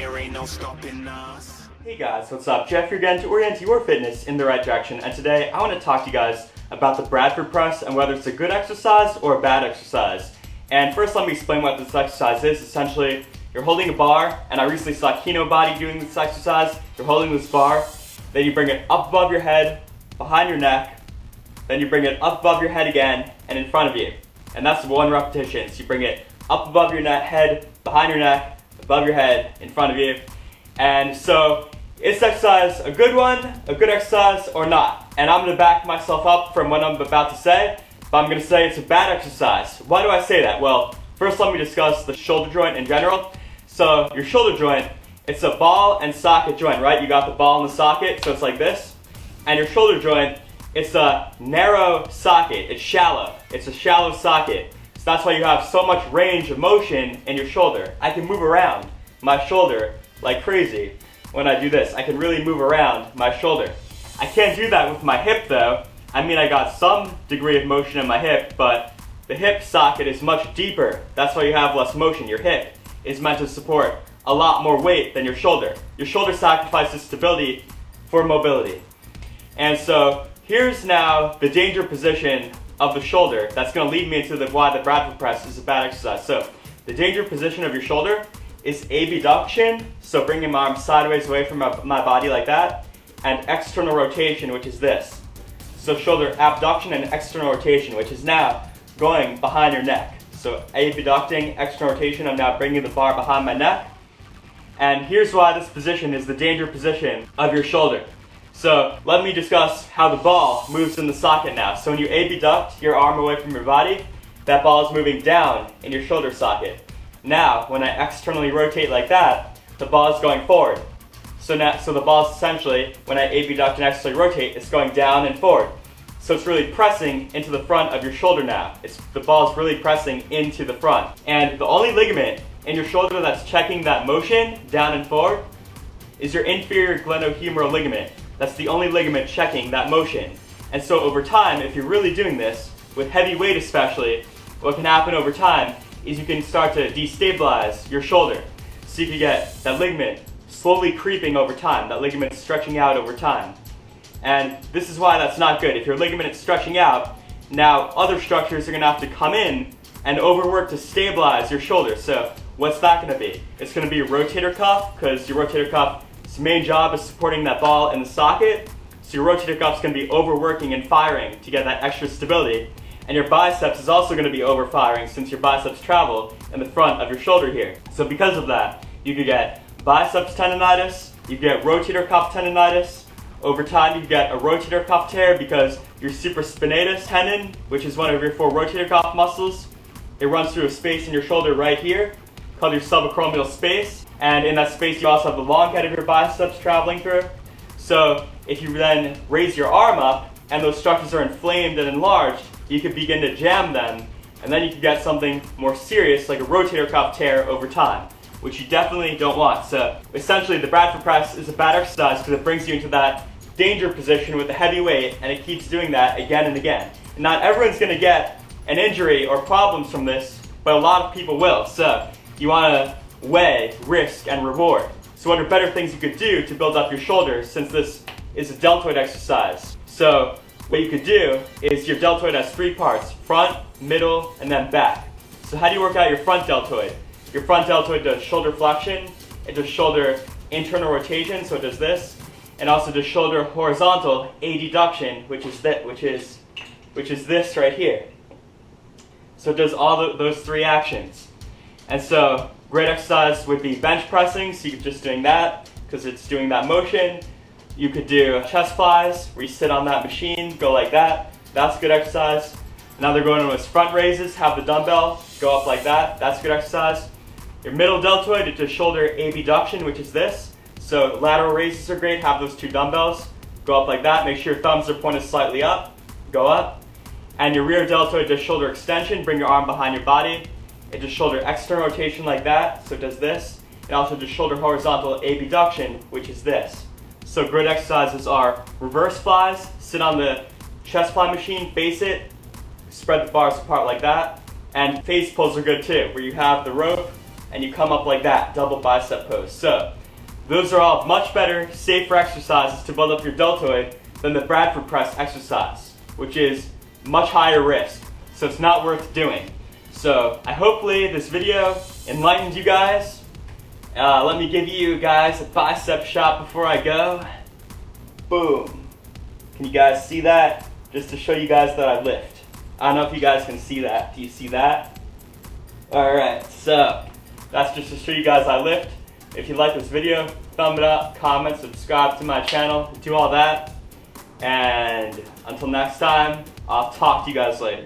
there ain't no stopping us. Hey guys, what's up? Jeff here again to orient your fitness in the right direction, and today I want to talk to you guys about the Bradford Press and whether it's a good exercise or a bad exercise. And first let me explain what this exercise is. Essentially, you're holding a bar, and I recently saw Kinobody doing this exercise. You're holding this bar, then you bring it up above your head, behind your neck, then you bring it up above your head again and in front of you. And that's one repetition. So you bring it up above your head, behind your neck, above your head, in front of you. And so, is this exercise a good one, a good exercise, or not? And I'm going to back myself up from what I'm about to say, but I'm going to say it's a bad exercise. Why do I say that? Well, first let me discuss the shoulder joint in general. So, your shoulder joint, it's a ball and socket joint, right? You got the ball and the socket, so it's like this. And your shoulder joint, it's a narrow socket. It's shallow. It's a shallow socket. So that's why you have so much range of motion in your shoulder. I can move around my shoulder like crazy when I do this. I can really move around my shoulder. I can't do that with my hip though. I mean, I got some degree of motion in my hip, but the hip socket is much deeper. That's why you have less motion. Your hip is meant to support a lot more weight than your shoulder. Your shoulder sacrifices stability for mobility. And so here's now the danger position of the shoulder. That's going to lead me into why the Bradford Press is a bad exercise. So the danger position of your shoulder is abduction, so bringing my arm sideways away from my body like that, and external rotation, which is this. So shoulder abduction and external rotation, which is now going behind your neck. So abducting, external rotation, I'm now bringing the bar behind my neck. And here's why this position is the danger position of your shoulder. So let me discuss how the ball moves in the socket now. So when you abduct your arm away from your body, that ball is moving down in your shoulder socket. Now, when I externally rotate like that, the ball is going forward. So the ball is essentially, when I abduct and externally rotate, it's going down and forward. So it's really pressing into the front of your shoulder now. The ball is really pressing into the front. And the only ligament in your shoulder that's checking that motion down and forward is your inferior glenohumeral ligament. That's the only ligament checking that motion. And so over time, if you're really doing this, with heavy weight especially, what can happen over time is you can start to destabilize your shoulder. So you can get that ligament slowly creeping over time, that ligament stretching out over time. And this is why that's not good. If your ligament is stretching out, now other structures are going to have to come in and overwork to stabilize your shoulder. So what's that going to be? It's going to be a rotator cuff, because your rotator cuff, its main job is supporting that ball in the socket. So your rotator cuff is going to be overworking and firing to get that extra stability. And your biceps is also going to be overfiring, since your biceps travel in the front of your shoulder here. So because of that, you could get biceps tendonitis, you get rotator cuff tendonitis. Over time, you get a rotator cuff tear because your supraspinatus tendon, which is one of your 4 rotator cuff muscles, it runs through a space in your shoulder right here, called your subacromial space. And in that space, you also have the long head of your biceps traveling through. So if you then raise your arm up and those structures are inflamed and enlarged, you could begin to jam them, and then you could get something more serious like a rotator cuff tear over time, which you definitely don't want. So essentially the Bradford Press is a bad exercise because it brings you into that danger position with the heavy weight, and it keeps doing that again and again. And not everyone's going to get an injury or problems from this, but a lot of people will. So you want to weigh risk and reward. So what are better things you could do to build up your shoulders, since this is a deltoid exercise? So what you could do is your deltoid has 3 parts: front, middle, and then back. So how do you work out your front deltoid? Your front deltoid does shoulder flexion, it does shoulder internal rotation, so it does this, and also does shoulder horizontal adduction, which is this right here. So it does all those 3 actions. And so great exercise would be bench pressing, so you're just doing that because it's doing that motion. You could do chest flies, where you sit on that machine, go like that. That's a good exercise. Another good one was front raises, have the dumbbell go up like that. That's a good exercise. Your middle deltoid, it does shoulder abduction, which is this. So lateral raises are great, have those 2 dumbbells, go up like that. Make sure your thumbs are pointed slightly up, go up. And your rear deltoid does shoulder extension, bring your arm behind your body. It does shoulder external rotation like that, so it does this. It also does shoulder horizontal abduction, which is this. So great exercises are reverse flies, sit on the chest fly machine, face it, spread the bars apart like that. And face pulls are good too, where you have the rope and you come up like that, double bicep pose. So those are all much better, safer exercises to build up your deltoid than the Bradford Press exercise, which is much higher risk, so it's not worth doing. So hopefully this video enlightened you guys. Let me give you guys a bicep shot before I go. Boom. Can you guys see that? Just to show you guys that I lift. I don't know if you guys can see that. Do you see that? Alright, so that's just to show you guys I lift. If you like this video, thumb it up, comment, subscribe to my channel, do all that. And until next time, I'll talk to you guys later.